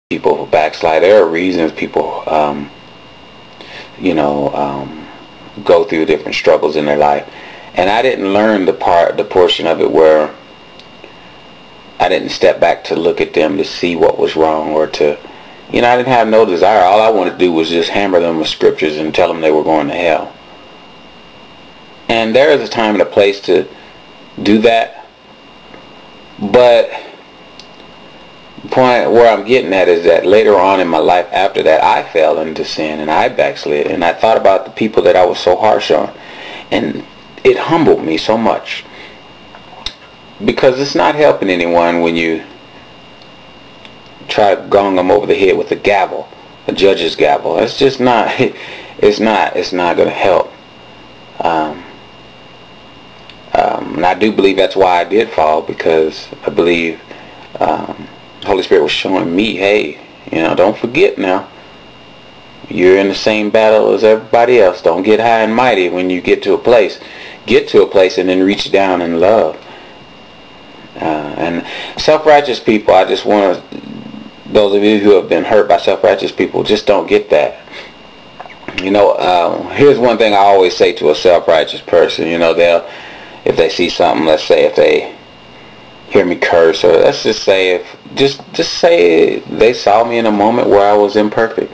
people backslide. There are reasons people, go through different struggles in their life. And I didn't learn the portion of it where I didn't step back to look at them to see what was wrong, or to, I didn't have no desire. All I wanted to do was just hammer them with scriptures and tell them they were going to hell. And there is a time and a place to do that. But the point where I'm getting at is that later on in my life after that, I fell into sin and I backslid. And I thought about the people that I was so harsh on. And it humbled me so much. Because it's not helping anyone when you try to gong them over the head with a gavel, a judge's gavel. It's just not, it's not going to help. And I do believe that's why I did fall, because I believe the Holy Spirit was showing me, hey, don't forget now, you're in the same battle as everybody else. Don't get high and mighty when you get to a place. Get to a place and then reach down in love. And self-righteous people, I just want to, those of you who have been hurt by self-righteous people, just don't get that. Here's one thing I always say to a self-righteous person. They'll, if they see something, let's say if they hear me curse, or let's just say just say they saw me in a moment where I was imperfect,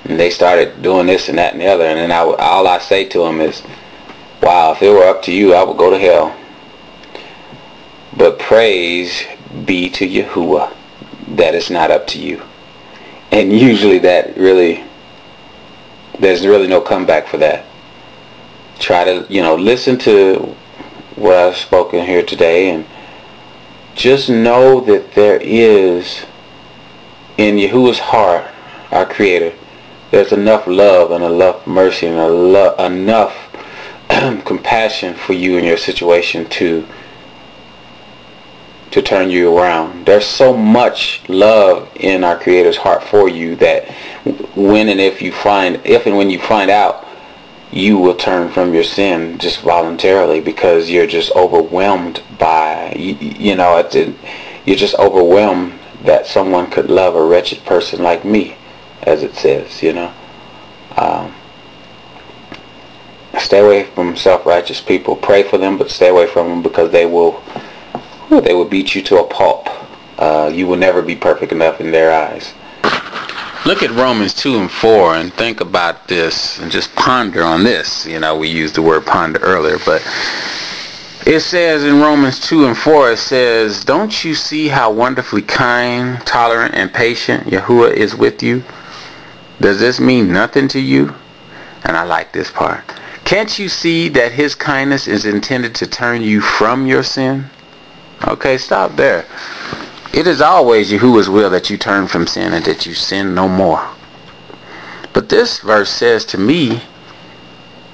and they started doing this and that and the other, and then all I say to them is, wow, if it were up to you, I would go to hell. But praise be to Yahuwah that it's not up to you. And usually there's really no comeback for that. Try to, listen to what I've spoken here today, and just know that there is, in Yahuwah's heart, our Creator, there's enough love and enough mercy and enough compassion for you in your situation to turn you around. There's so much love in our Creator's heart for you that when and when you find out, you will turn from your sin just voluntarily, because you're just overwhelmed by, you're just overwhelmed that someone could love a wretched person like me, as it says, Stay away from self-righteous people. Pray for them, but stay away from them, because they will beat you to a pulp. You will never be perfect enough in their eyes. Look at Romans 2 and 4 and think about this and just ponder on this. We used the word ponder earlier, but it says in Romans 2 and 4, it says, don't you see how wonderfully kind, tolerant, and patient Yahuwah is with you? Does this mean nothing to you? And I like this part. Can't you see that his kindness is intended to turn you from your sin? Okay, stop there. It is always Yahuwah's will that you turn from sin and that you sin no more. But this verse says to me,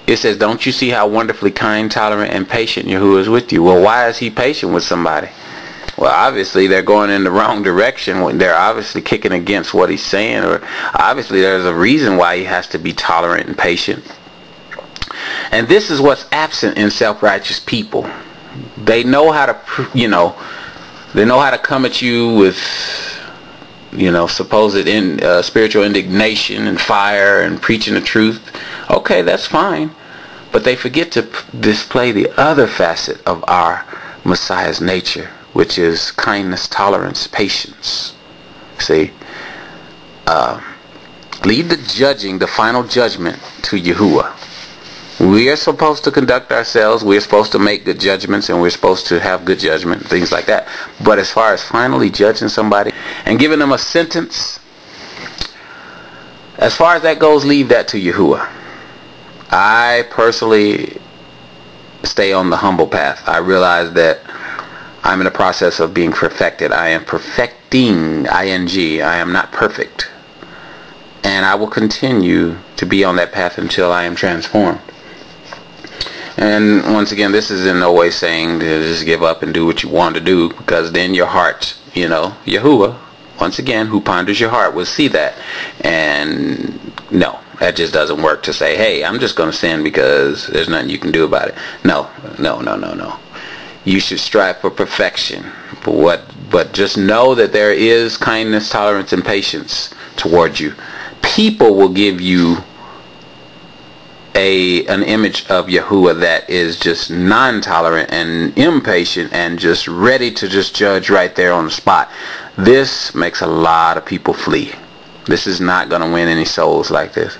it says, don't you see how wonderfully kind, tolerant, and patient Yahuwah is with you? Well, why is he patient with somebody? Well, obviously they're going in the wrong direction. When they're obviously kicking against what he's saying, or obviously there's a reason why he has to be tolerant and patient. And this is what's absent in self-righteous people. They know how to, they know how to come at you with, supposed spiritual indignation and fire and preaching the truth. Okay, that's fine. But they forget to display the other facet of our Messiah's nature, which is kindness, tolerance, patience. See, leave the final judgment to Yahuwah. We are supposed to conduct ourselves, we're supposed to make good judgments, and we're supposed to have good judgment, things like that. But as far as finally judging somebody and giving them a sentence, as far as that goes, leave that to Yahuwah. I personally stay on the humble path. I realize that I'm in the process of being perfected. I am perfecting, ing. I am not perfect. And I will continue to be on that path until I am transformed. And once again, this is in no way saying to just give up and do what you want to do, because then your heart, Yahuwah, once again, who ponders your heart, will see that. And no, that just doesn't work to say, hey, I'm just going to sin because there's nothing you can do about it. No. You should strive for perfection. But what But just know that there is kindness, tolerance, and patience toward you. People will give you an image of Yahuwah that is just non-tolerant and impatient and just ready to just judge right there on the spot. This makes a lot of people flee. This is not going to win any souls like this.